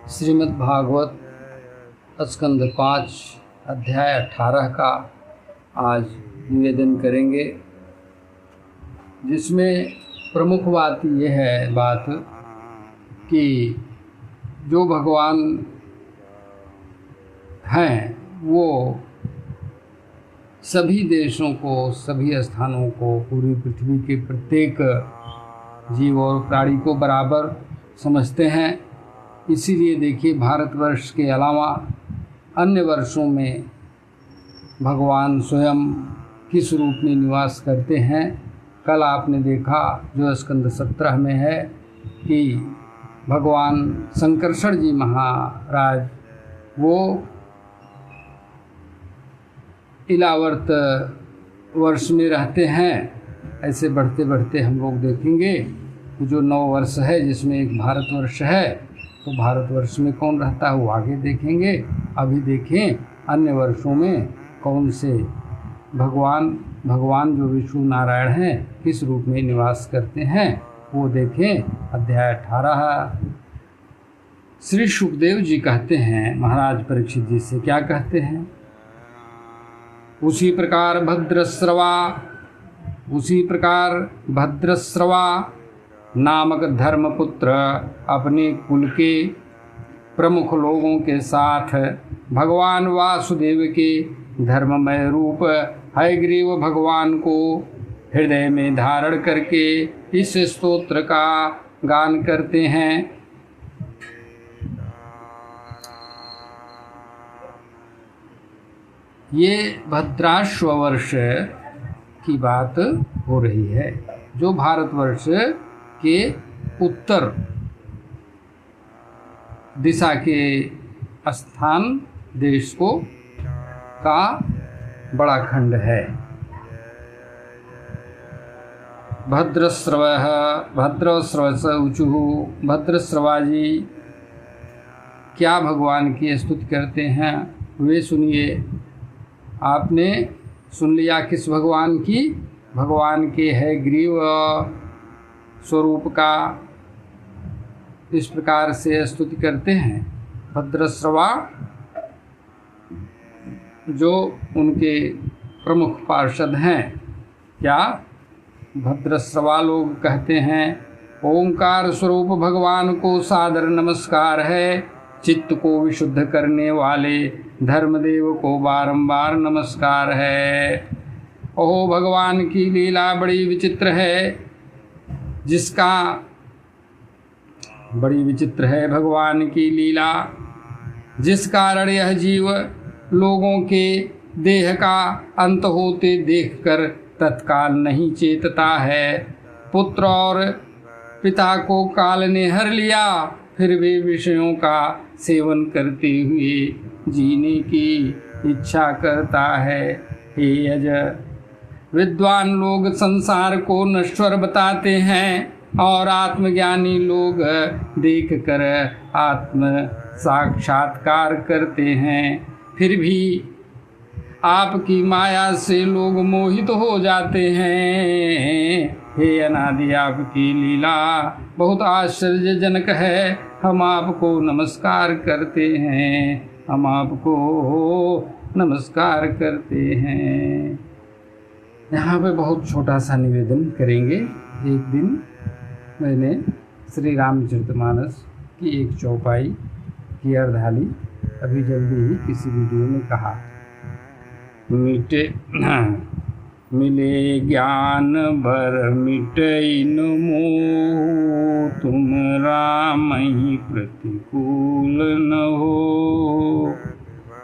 श्रीमद् भागवत स्कंद 5 अध्याय 18 का आज निवेदन करेंगे, जिसमें प्रमुख बात यह है कि जो भगवान हैं वो सभी देशों को, सभी स्थानों को, पूरी पृथ्वी के प्रत्येक जीव और प्राणी को बराबर समझते हैं। इसीलिए देखिए, भारतवर्ष के अलावा अन्य वर्षों में भगवान स्वयं किस रूप में निवास करते हैं। कल आपने देखा जो स्कंद 17 में है कि भगवान संकर्षण जी महाराज वो इलावर्त वर्ष में रहते हैं। ऐसे बढ़ते बढ़ते हम लोग देखेंगे कि जो 9 वर्ष है जिसमें एक भारतवर्ष है, तो भारतवर्ष में कौन रहता है वो आगे देखेंगे। अभी देखें अन्य वर्षों में कौन से भगवान जो विष्णु नारायण हैं किस रूप में निवास करते हैं वो देखें। अध्याय 18। श्री सुखदेव जी कहते हैं महाराज परीक्षित जी से, क्या कहते हैं? उसी प्रकार भद्रश्रवा नामक धर्मपुत्र अपने कुल के प्रमुख लोगों के साथ भगवान वासुदेव के धर्ममय रूप हयग्रीव भगवान को हृदय में धारण करके इस स्तोत्र का गान करते हैं। ये भद्राश्व वर्ष की बात हो रही है, जो भारतवर्ष के उत्तर दिशा के स्थान देश को का बड़ा खंड है। भद्रस्रवस ऊचुः, भद्रस्रवा जी क्या भगवान की स्तुति करते हैं वे सुनिए। आपने सुन लिया किस भगवान की? भगवान के हयग्रीव स्वरूप का इस प्रकार से स्तुति करते हैं। भद्रश्रवा जो उनके प्रमुख पार्षद हैं, क्या भद्रश्रवा लोग कहते हैं, ओंकार स्वरूप भगवान को सादर नमस्कार है। चित्त को विशुद्ध करने वाले धर्मदेव को बारंबार नमस्कार है। ओह, भगवान की लीला बड़ी विचित्र है, भगवान की लीला, जिस कारण यह जीव लोगों के देह का अंत होते देखकर तत्काल नहीं चेतता है। पुत्र और पिता को काल ने हर लिया, फिर वे विषयों का सेवन करते हुए जीने की इच्छा करता है। हे यज, विद्वान लोग संसार को नश्वर बताते हैं और आत्मज्ञानी लोग देखकर आत्म साक्षात्कार करते हैं। फिर भी आपकी माया से लोग मोहित हो जाते हैं। हे अनादि, आपकी लीला बहुत आश्चर्यजनक है। हम आपको नमस्कार करते हैं। यहाँ पे बहुत छोटा सा निवेदन करेंगे। एक दिन मैंने श्री रामचरितमानस की एक चौपाई की अर्धाली अभी जल्दी ही किसी वीडियो में कहा, मिले ज्ञान भर मिटई न मोह, तुम राम ही प्रतिकूल न हो।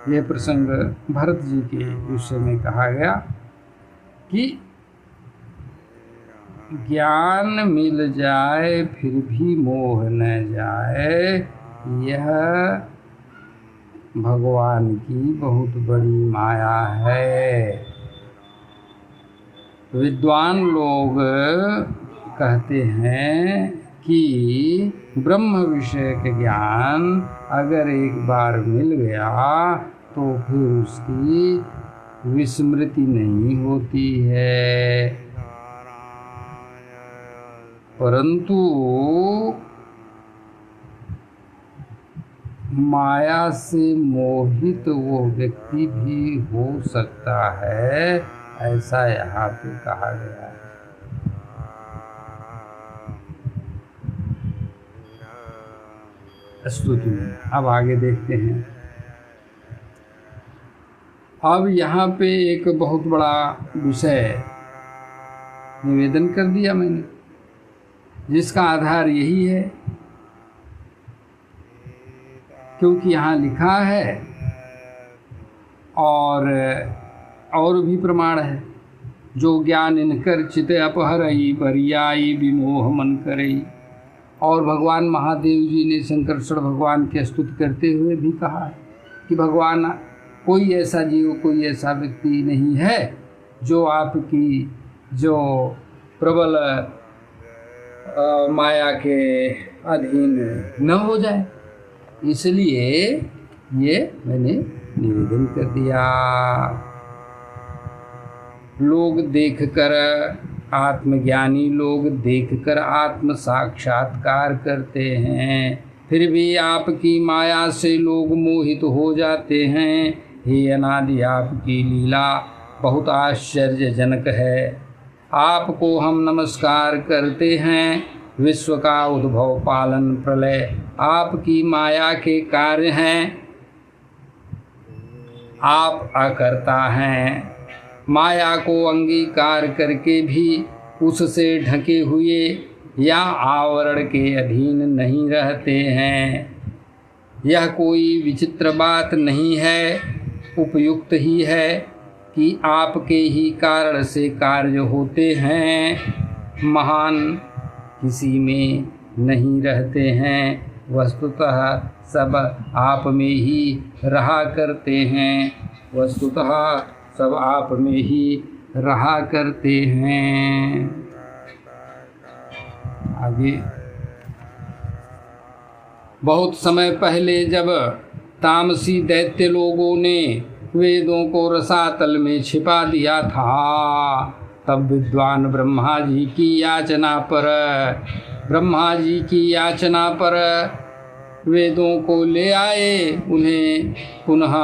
यह प्रसंग भरत जी के विषय में कहा गया कि ज्ञान मिल जाए फिर भी मोह न जाए, यह भगवान की बहुत बड़ी माया है। विद्वान लोग कहते हैं कि ब्रह्म विषय के ज्ञान अगर एक बार मिल गया तो फिर उसकी विस्मृति नहीं होती है, परंतु माया से मोहित वो व्यक्ति भी हो सकता है, ऐसा यहाँ पे कहा गया है। स्तुति में अब आगे देखते हैं। अब यहाँ पे एक बहुत बड़ा विषय निवेदन कर दिया मैंने, जिसका आधार यही है, क्योंकि यहाँ लिखा है और भी प्रमाण है, जो ज्ञान इनकर चित अपहरई बरियाई विमोह मन करई। और भगवान महादेव जी ने शंकरषण भगवान की स्तुति करते हुए भी कहा है कि भगवान, कोई ऐसा जीव, कोई ऐसा व्यक्ति नहीं है जो आपकी जो प्रबल माया के अधीन न हो जाए। इसलिए ये मैंने निवेदन कर दिया। लोग देखकर, आत्मज्ञानी लोग देखकर आत्म साक्षात्कार करते हैं, फिर भी आपकी माया से लोग मोहित हो जाते हैं। हे अनादि, आपकी लीला बहुत आश्चर्यजनक है। आपको हम नमस्कार करते हैं। विश्व का उद्भव, पालन, प्रलय आपकी माया के कार्य हैं। आप अकर्ता हैं। माया को अंगीकार करके भी उससे ढके हुए या आवरण के अधीन नहीं रहते हैं। यह कोई विचित्र बात नहीं है, उपयुक्त ही है कि आपके ही कारण से कार्य होते हैं। महान किसी में नहीं रहते हैं, वस्तुतः सब आप में ही रहा करते हैं। वस्तुतः सब आप में ही रहा करते हैं। आगे, बहुत समय पहले जब तामसी दैत्य लोगों ने वेदों को रसातल में छिपा दिया था, तब विद्वान ब्रह्मा जी की याचना पर वेदों को ले आए, उन्हें पुनः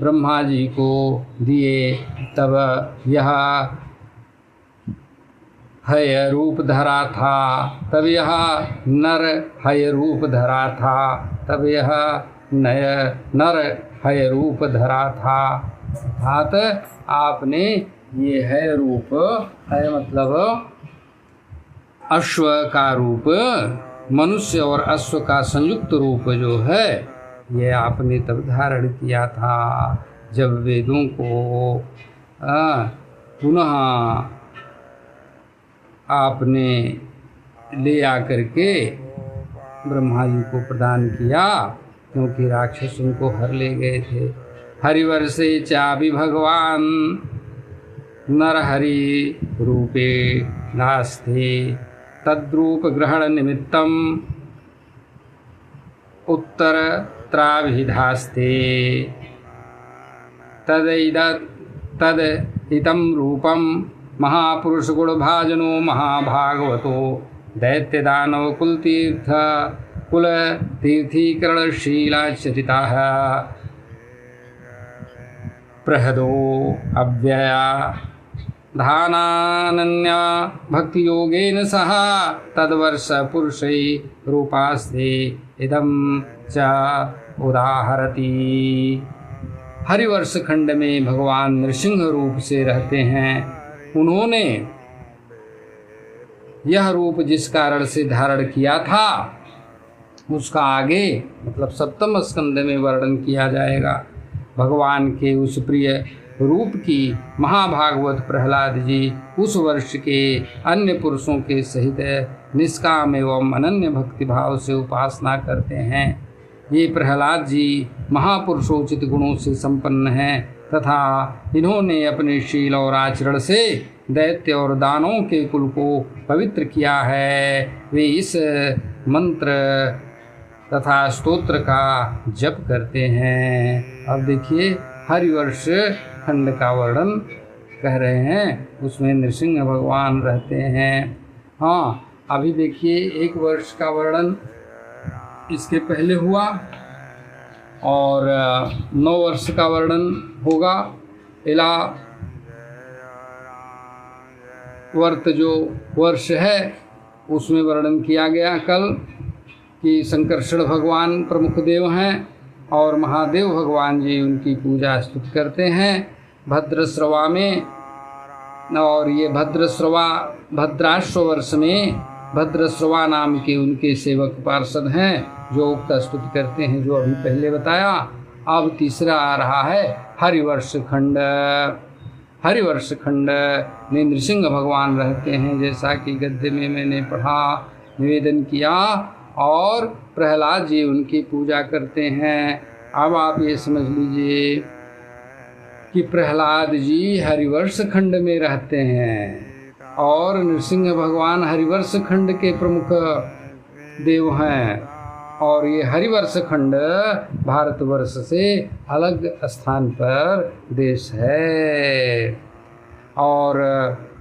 ब्रह्मा जी को दिए। तब यह हय रूप धरा था, तब यह नर हय रूप धरा था, तब यह नर हय रूप धरा था। अर्थात आपने ये है रूप, है मतलब अश्व का रूप, मनुष्य और अश्व का संयुक्त रूप जो है, ये आपने तब धारण किया था जब वेदों को पुनः आपने ले आकर के ब्रह्मा जी को प्रदान किया, क्योंकि राक्षस उनको हर ले गए थे। हरिवर्षे चापि भगवान नरहरि रूपे नास्ते, तद्रूप ग्रहण निमित्तम उत्तरत्राभिधास्ते। तदिदं रूपम महापुरुष गुणभाजनो महाभागवतो दैत्यदानव कुलतीर्थीकरणशीलाचरिताः प्रहदो अव्यया धानानन्या भक्तियोगेन सह तद्वर्ष पुरुषै रूपास्ते इदं च उदाहरति। हरिवर्ष खंड में भगवान नृसिंह रूप से रहते हैं। उन्होंने यह रूप जिस कारण से धारण किया था, उसका आगे मतलब सप्तम स्कंद में वर्णन किया जाएगा। भगवान के उस प्रिय रूप की महाभागवत प्रहलाद जी उस वर्ष के अन्य पुरुषों के सहित निष्काम एवं अनन्य भक्तिभाव से उपासना करते हैं। ये प्रहलाद जी महापुरुषोचित गुणों से संपन्न हैं तथा इन्होंने अपने शील और आचरण से दैत्य और दानों के कुल को पवित्र किया है। वे इस मंत्र तथा स्तोत्र का जप करते हैं। अब देखिए हरिवर्ष खंड का वर्णन कह रहे हैं, उसमें नृसिंह भगवान रहते हैं। हाँ, अभी देखिए एक वर्ष का वर्णन इसके पहले हुआ और 9 वर्ष का वर्णन होगा। इला वर्त जो वर्ष है उसमें वर्णन किया गया कल कि संकर्षण भगवान प्रमुख देव हैं और महादेव भगवान जी उनकी पूजा स्तुति करते हैं भद्रश्रवा में। और ये भद्रश्रवा भद्राश्व वर्ष में भद्रश्रवा नाम के उनके सेवक पार्षद हैं जो उक्त स्तुति करते हैं, जो अभी पहले बताया। अब तीसरा आ रहा है हरिवर्ष खंड। हरिवर्ष खंड में नृसिंह भगवान रहते हैं, जैसा कि गद्य में मैंने पढ़ा, निवेदन किया, और प्रहलाद जी उनकी पूजा करते हैं। अब आप ये समझ लीजिए कि प्रहलाद जी हरिवर्ष खंड में रहते हैं और नृसिंह भगवान हरिवर्ष खंड के प्रमुख देव हैं। और ये हरिवर्ष खंड भारतवर्ष से अलग स्थान पर देश है और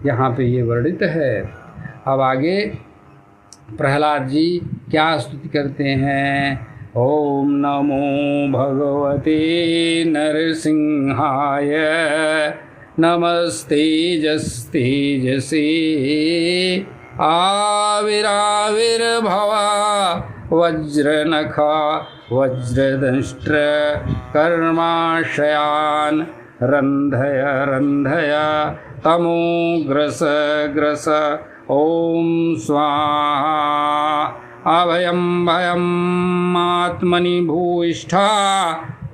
यहाँ पे ये वर्णित है। अब आगे प्रहलाद जी क्या स्तुति करते हैं। ओम नमो भगवते नरसिंहाय नमस्तेजस्तेजसे आविराविर्भवा वज्रनखा वज्रदंष्ट्र कर्माशयान् रन्धय रन्धय तमो ग्रस ग्रस ओम स्वाहा अभयं भयम् आत्मनि भूयिष्ठा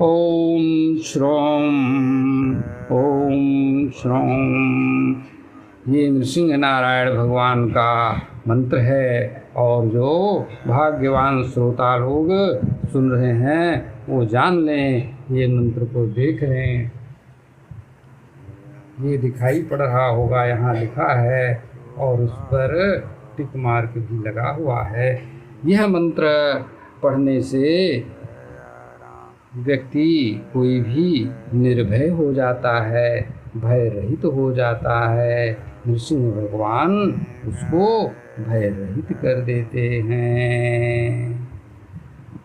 ओम श्रोम ओम श्रोम। ये नृसिंह नारायण भगवान का मंत्र है और जो भाग्यवान श्रोता लोग सुन रहे हैं वो जान लें, ये मंत्र को देख लें। ये दिखाई पड़ रहा होगा, यहाँ लिखा है और उस पर टिक मार्क भी लगा हुआ है। यह मंत्र पढ़ने से व्यक्ति कोई भी निर्भय हो जाता है, भय रहित हो जाता है। नृसिंह भगवान उसको भय रहित कर देते हैं।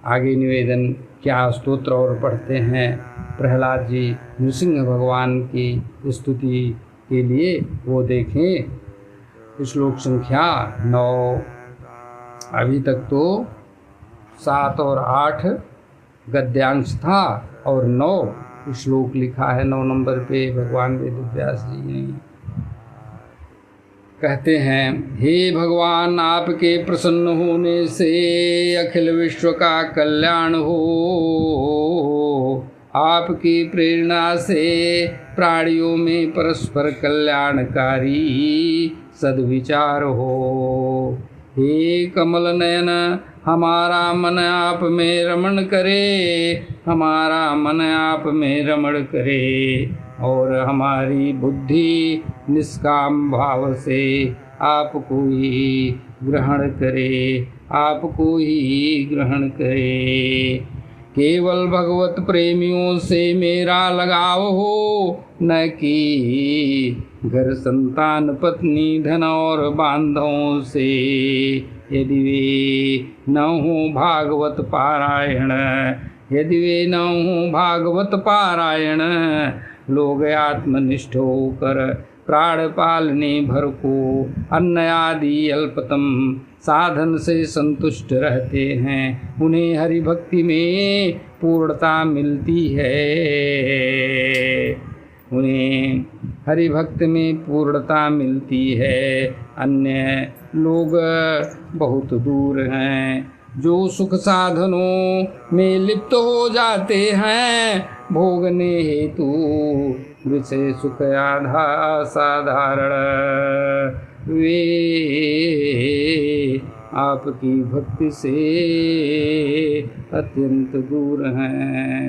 आगे निवेदन क्या स्तोत्र और पढ़ते हैं प्रहलाद जी नृसिंह भगवान की स्तुति के लिए, वो देखें। श्लोक संख्या 9। अभी तक तो 7 और 8 गद्यांश था और 9 श्लोक लिखा है। 9 नंबर पे भगवान वेदव्यास जी ने कहते हैं, हे भगवान, आपके प्रसन्न होने से अखिल विश्व का कल्याण हो, आपकी प्रेरणा से प्राणियों में परस्पर कल्याणकारी सद्विचार हो। हे कमल नयन, हमारा मन आप में रमण करे, हमारा मन आप में रमण करे और हमारी बुद्धि निष्काम भाव से आपको ही ग्रहण करे, आपको ही ग्रहण करे। केवल भगवत प्रेमियों से मेरा लगाव हो, न कि घर संतान पत्नी धन और बांधवों से। यदि वे न हो भागवत पारायण, यदि वे न हो भागवत पारायण, लोग आत्मनिष्ठ होकर प्राण पालने भर को अन्न आदि अल्पतम साधन से संतुष्ट रहते हैं। उन्हें हरि भक्ति में पूर्णता मिलती है, उन्हें हरि भक्ति में पूर्णता मिलती है। अन्य लोग बहुत दूर हैं जो सुख साधनों में लिप्त हो जाते हैं, भोगने हेतु विषय सुख आधा साधारण वे आपकी भक्ति से अत्यंत दूर हैं।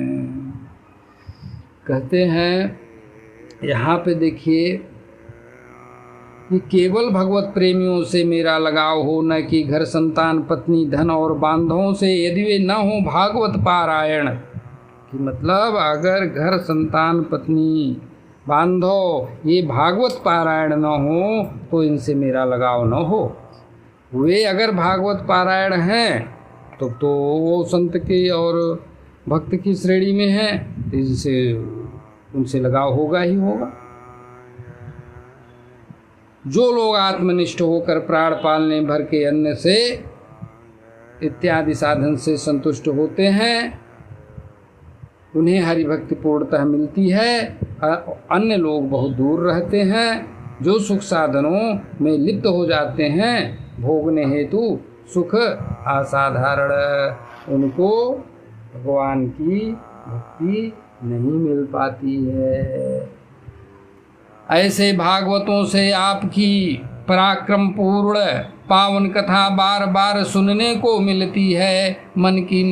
कहते हैं यहाँ पे देखिए कि केवल भगवत प्रेमियों से मेरा लगाव हो, न कि घर संतान पत्नी धन और बांधवों से। यदि वे न हो भागवत पारायण, कि मतलब अगर घर संतान पत्नी बांधव ये भागवत पारायण न हो तो इनसे मेरा लगाव न हो। वे अगर भागवत पारायण हैं तो वो संत के और भक्त की श्रेणी में है तो इनसे उनसे लगाव होगा ही होगा। जो लोग आत्मनिष्ठ होकर प्राण पालने भर के अन्न से इत्यादि साधन से संतुष्ट होते हैं उन्हें हरि भक्ति पूर्णतः मिलती है। अन्य लोग बहुत दूर रहते हैं। जो सुख साधनों में लिप्त हो जाते हैं भोगने हेतु सुख असाधारण, उनको भगवान की भक्ति नहीं मिल पाती है। ऐसे भागवतों से आपकी पराक्रम पूर्ण पावन कथा बार बार सुनने को मिलती है। मन की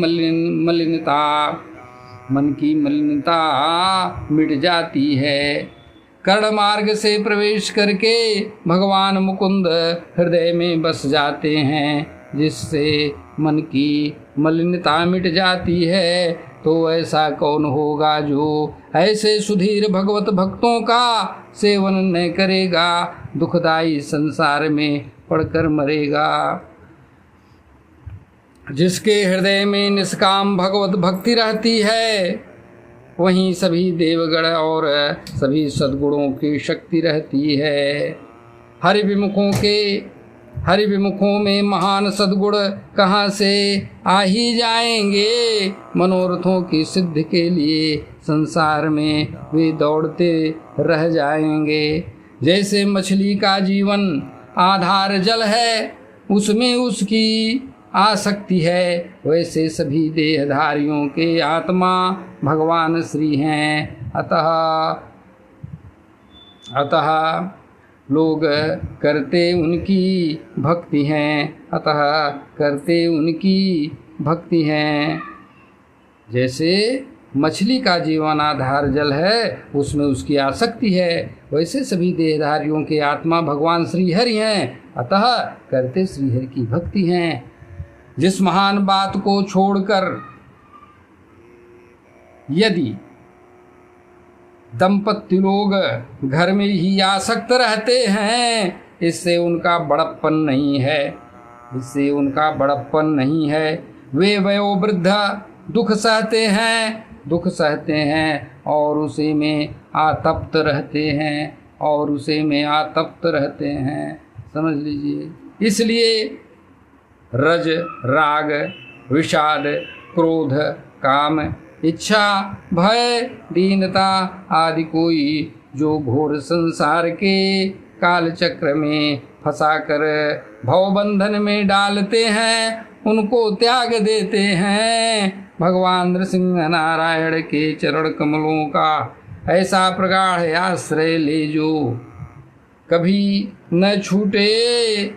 मलिनता मिट जाती है। कर्ण मार्ग से प्रवेश करके भगवान मुकुंद हृदय में बस जाते हैं, जिससे मन की मलिनता मिट जाती है। तो ऐसा कौन होगा जो ऐसे सुधीर भगवत भक्तों का सेवन न करेगा, दुखदाई संसार में पड़कर मरेगा। जिसके हृदय में निष्काम भगवत भक्ति रहती है वहीं सभी देवगण और सभी सद्गुणों की शक्ति रहती है। हरि विमुखों में महान सद्गुण कहाँ से आ ही जाएंगे। मनोरथों की सिद्धि के लिए संसार में वे दौड़ते रह जाएंगे। जैसे मछली का जीवन आधार जल है, उसमें उसकी आसक्ति है, वैसे सभी देहधारियों के आत्मा भगवान श्री हैं। अतः लोग करते उनकी भक्ति हैं। जैसे मछली का जीवन आधार जल है, उसमें उसकी आसक्ति है, वैसे सभी देहधारियों के आत्मा भगवान श्री हरि हैं। अतः करते श्री हरि की भक्ति हैं। जिस महान बात को छोड़कर यदि दंपति लोग घर में ही आसक्त रहते हैं, इससे उनका बड़प्पन नहीं है। वे वयोवृद्ध दुख सहते हैं और उसी में आतप्त रहते हैं। समझ लीजिए। इसलिए रज राग विषाद क्रोध काम इच्छा भय दीनता आदि कोई जो घोर संसार के काल चक्र में फंसाकर भवबंधन में डालते हैं, उनको त्याग देते हैं। भगवान नृसिंह नारायण के चरण कमलों का ऐसा प्रगाढ़ आश्रय ले जो कभी न छूटे,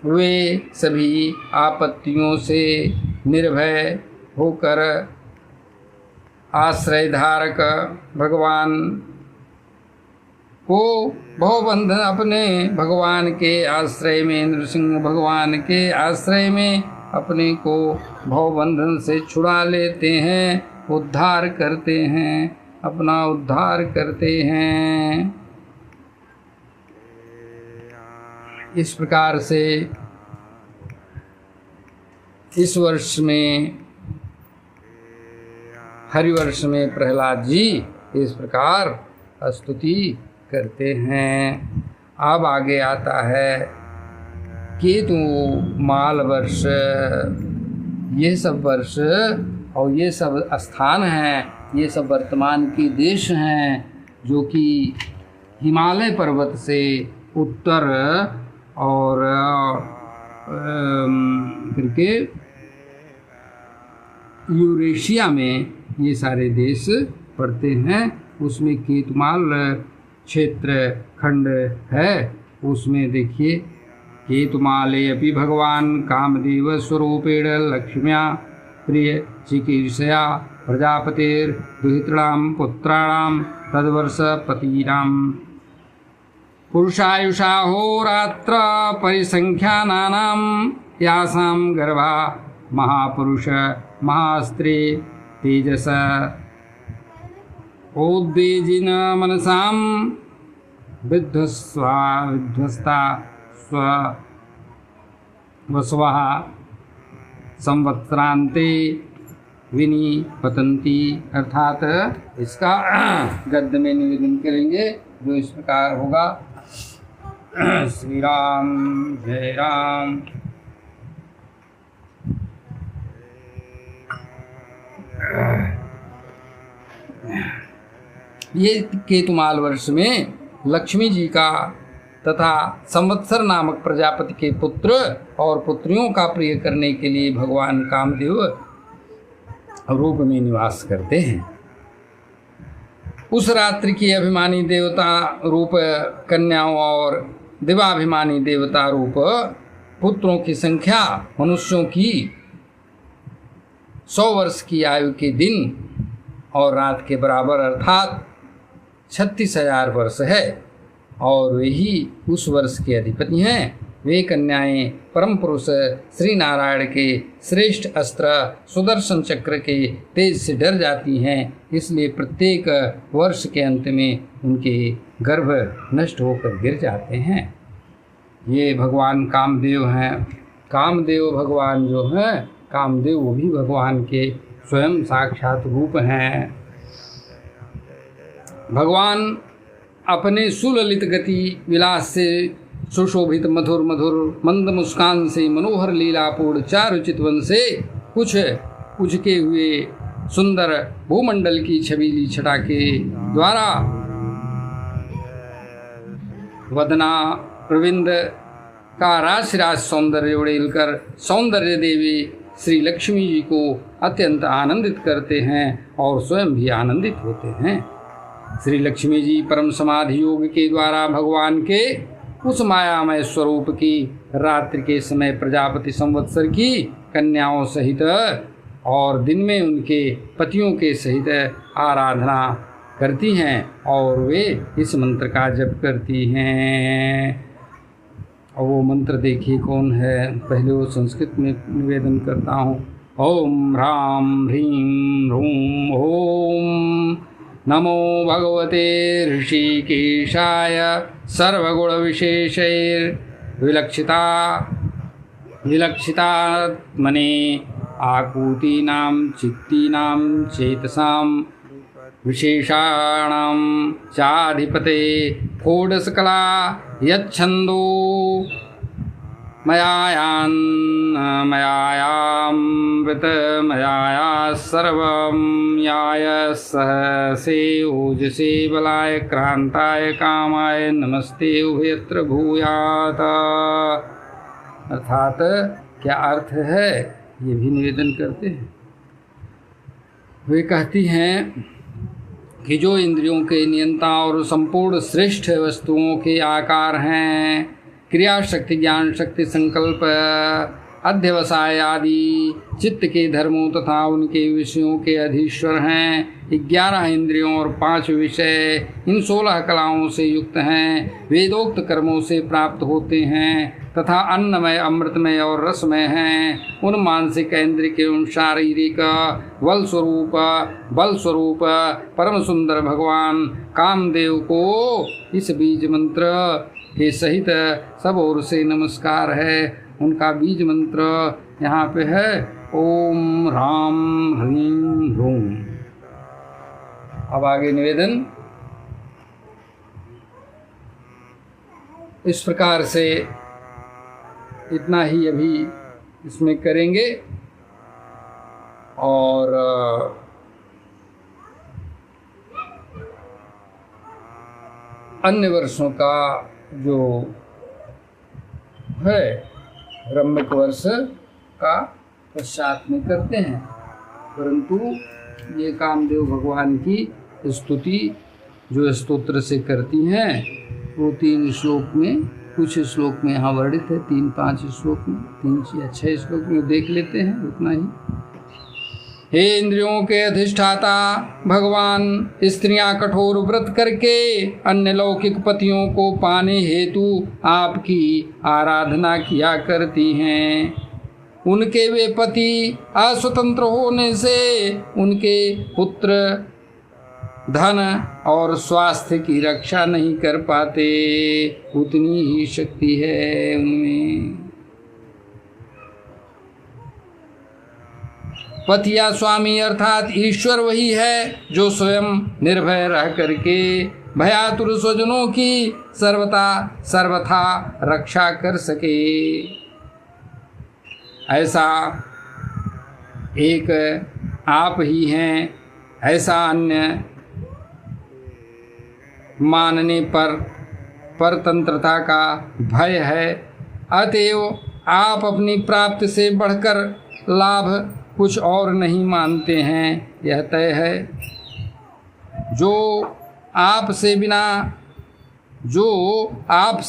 वे सभी आपत्तियों से निर्भय होकर आश्रय धारक भगवान को भवबंधन अपने भगवान के आश्रय में, नृसिंह भगवान के आश्रय में अपने को भवबंधन से छुड़ा लेते हैं, अपना उद्धार करते हैं। इस प्रकार से इस वर्ष में हरिवर्ष में प्रहलाद जी इस प्रकार स्तुति करते हैं। अब आगे आता है केतु माल वर्ष। ये सब वर्ष और ये सब स्थान हैं, ये सब वर्तमान के देश हैं जो कि हिमालय पर्वत से उत्तर और करके यूरेशिया में ये सारे देश पड़ते हैं। उसमें केतुमाल क्षेत्र खंड है। उसमें देखिए केतुमाले अपि भगवान कामदेव स्वरूपेण लक्ष्म्या प्रिय चिकीर्षया प्रजापतिर दुहितॄणां पुत्राणां तद्वर्षपतीनां पुरुषायुषा होरात्र परिसंख्यानानां यासां गर्भा महापुरुष महास्त्री तेजस ओद्वेजिन मनसां विध्वस्ता स्वस्वः संवत्सरान्ते विनी पतंती, अर्थात इसका गद्य में निवेदन करेंगे जो इस प्रकार होगा। श्री राम जय राम। ये केतुमाल वर्ष में लक्ष्मी जी का तथा संवत्सर नामक प्रजापति के पुत्र और पुत्रियों का प्रिय करने के लिए भगवान कामदेव रूप में निवास करते हैं। उस रात्रि की अभिमानी देवता रूप कन्याओं और दिवाभिमानी देवता रूप पुत्रों की संख्या मनुष्यों की 100 वर्ष की आयु के दिन और रात के बराबर अर्थात 36,000 वर्ष है, और वे ही उस वर्ष के अधिपति हैं। वे कन्याएं परम पुरुष श्री नारायण के श्रेष्ठ अस्त्र सुदर्शन चक्र के तेज से डर जाती हैं, इसलिए प्रत्येक वर्ष के अंत में उनके गर्भ नष्ट होकर गिर जाते हैं। ये भगवान कामदेव हैं। कामदेव भगवान जो हैं, कामदेव वो भी भगवान के स्वयं साक्षात रूप हैं। भगवान अपने सुललित गति विलास से सुशोभित मधुर मधुर मंद मुस्कान से मनोहर लीलापूर्ण चारुचित वन से कुछ उजके हुए सुंदर भूमंडल की छबीली छटा के द्वारा वदना प्रविंद का राशिराज सौंदर्य उड़ेलकर सौंदर्य देवी श्री लक्ष्मी जी को अत्यंत आनंदित करते हैं और स्वयं भी आनंदित होते हैं। श्री लक्ष्मी जी परम समाधि योग के द्वारा भगवान के उस मायामय स्वरूप की रात्रि के समय प्रजापति संवत्सर की कन्याओं सहित और दिन में उनके पतियों के सहित आराधना करती हैं और वे इस मंत्र का जप करती हैं। और वो मंत्र देखिए कौन है, पहले वो संस्कृत में निवेदन करता हूँ। ओम ह्रां ह्रीं ह्रूं ओम नमो भगवते ऋषिकेशाय विलक्षितात्मने आकूतीनां चित्तीनां चेतसां विशेषाणां चाधिपते षोडशकला यच्छन्दो मयायामृतमयाया सर्वं याय सहसे ओजसे बलाय क्रांताय कामाय नमस्ते उभयत्र भूयात्। अर्थात क्या अर्थ है ये भी निवेदन करते हैं। वे कहती हैं कि जो इंद्रियों के नियंता और संपूर्ण श्रेष्ठ वस्तुओं के आकार हैं, क्रिया शक्ति ज्ञान शक्ति संकल्प अध्यवसाय आदि चित्त के धर्मों तथा उनके विषयों के अधीश्वर हैं, 11 इंद्रियों और 5 विषय इन 16 कलाओं से युक्त हैं, वेदोक्त कर्मों से प्राप्त होते हैं तथा अन्नमय अमृतमय और रसमय हैं। उन मानसिक इंद्रिय एवं शारीरिक बल स्वरूप परम सुंदर भगवान कामदेव को इस बीज मंत्र के सहित सब ओर से नमस्कार है। उनका बीज मंत्र यहाँ पे है ओम ह्रां ह्रीं ह्रूं। अब आगे निवेदन इस प्रकार से इतना ही अभी इसमें करेंगे और अन्य वर्षों का जो है ब्रह्मक वर्ष का पश्चात में करते हैं, परंतु ये कामदेव भगवान की स्तुति जो स्तोत्र से करती हैं वो 3 श्लोक में, कुछ श्लोक में यहाँ वर्णित है, 3-5 श्लोक में, 3 या 6 श्लोक में देख लेते हैं उतना ही। हे इंद्रियों के अधिष्ठाता भगवान, स्त्रियां कठोर व्रत करके अन्य लौकिक पतियों को पाने हेतु आपकी आराधना किया करती हैं। उनके वे पति अस्वतंत्र होने से उनके पुत्र धन और स्वास्थ्य की रक्षा नहीं कर पाते, उतनी ही शक्ति है उनमें। पति या स्वामी अर्थात ईश्वर वही है जो स्वयं निर्भय रह करके भयातुर स्वजनों की सर्वथा रक्षा कर सके। ऐसा एक आप ही हैं, ऐसा अन्य मानने पर परतंत्रता का भय है। अतएव आप अपनी प्राप्ति से बढ़कर लाभ कुछ और नहीं मानते हैं, यह तय है। जो आपसे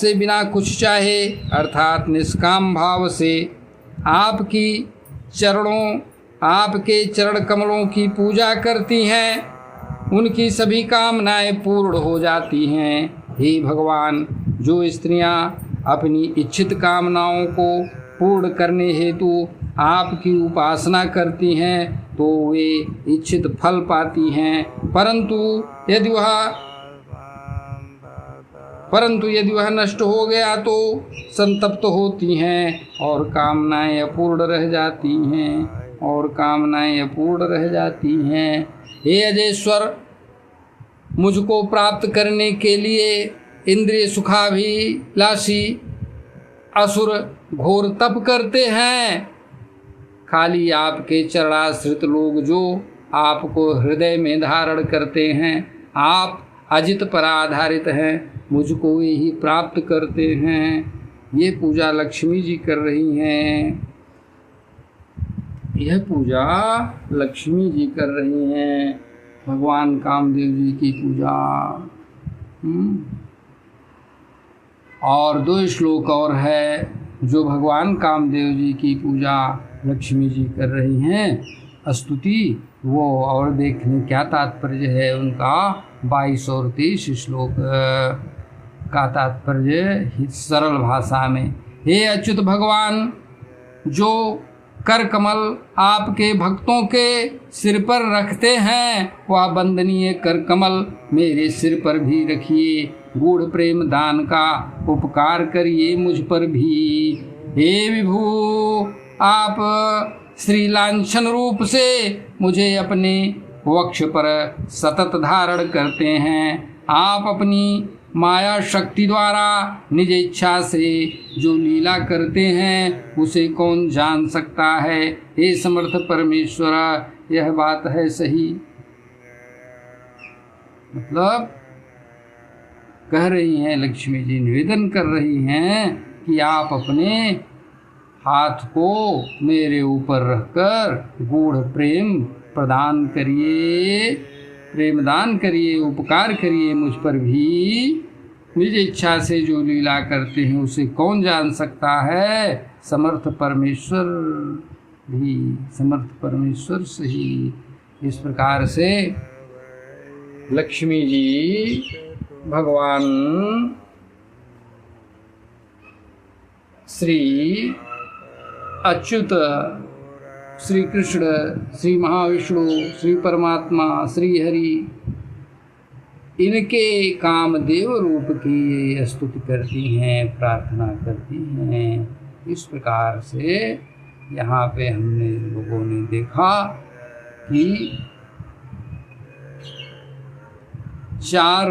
बिना कुछ चाहे अर्थात निष्काम भाव से आपके चरण कमलों की पूजा करती हैं, उनकी सभी कामनाएं पूर्ण हो जाती हैं। हे भगवान, जो स्त्रियां अपनी इच्छित कामनाओं को पूर्ण करने हेतु आपकी उपासना करती हैं तो वे इच्छित फल पाती हैं, परंतु यदि वह नष्ट हो गया तो संतप्त होती हैं और कामनाएं अपूर्ण रह जाती हैं। हे अजेश्वर, मुझको प्राप्त करने के लिए इंद्रिय सुखाभिलाषी असुर घोर तप करते हैं। खाली आपके चरणाश्रित लोग जो आपको हृदय में धारण करते हैं, आप अजित पर आधारित हैं, मुझको यही प्राप्त करते हैं। ये पूजा लक्ष्मी जी कर रही हैं, यह पूजा लक्ष्मी जी कर रही हैं, भगवान कामदेव जी की पूजा। और 2 श्लोक और है जो भगवान कामदेव जी की पूजा लक्ष्मी जी कर रही हैं, स्तुति, वो और देखने क्या तात्पर्य है उनका। 22 और 23 श्लोक का तात्पर्य सरल भाषा में। हे अच्युत भगवान, जो कर कमल आपके भक्तों के सिर पर रखते हैं, वह वंदनीय कर कमल मेरे सिर पर भी रखिए। गूढ़ प्रेम दान का उपकार करिए मुझ पर भी। हे विभु, आप श्री लांछन रूप से मुझे अपने वक्ष पर सतत धारण करते हैं। आप अपनी माया शक्ति द्वारा निज इच्छा से जो लीला करते हैं उसे कौन जान सकता है। हे समर्थ परमेश्वर, यह बात है सही। मतलब कह रही हैं लक्ष्मी जी, निवेदन कर रही हैं कि आप अपने हाथ को मेरे ऊपर रखकर गूढ़ प्रेम प्रदान करिए, प्रेम दान करिए, उपकार करिए मुझ पर भी। निज इच्छा से जो लीला करते हैं उसे कौन जान सकता है। समर्थ परमेश्वर भी, समर्थ परमेश्वर सही। इस प्रकार से लक्ष्मी जी भगवान श्री अच्युत, श्री कृष्ण, श्री महाविष्णु, श्री परमात्मा, श्री हरि, इनके कामदेव रूप की स्तुति करती हैं, प्रार्थना करती हैं। इस प्रकार से यहाँ पे हमने लोगों ने देखा कि 4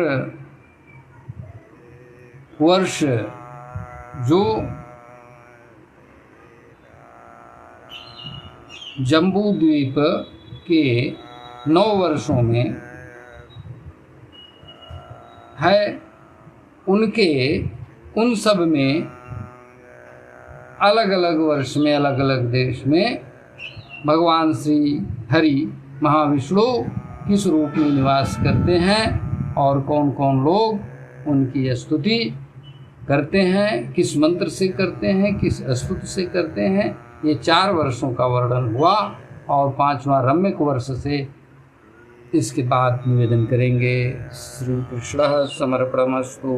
वर्ष जो जम्बू द्वीप के 9 वर्षों में है, उनके उन सब में अलग अलग वर्ष में अलग अलग देश में भगवान श्री हरि महाविष्णु किस रूप में निवास करते हैं और कौन कौन लोग उनकी स्तुति करते हैं, किस मंत्र से करते हैं, किस स्तुति से करते हैं। ये 4 वर्षों का वर्णन हुआ और 5वां रम्यक वर्ष से इसके बाद निवेदन करेंगे। श्री कृष्ण समर्पणमस्तु।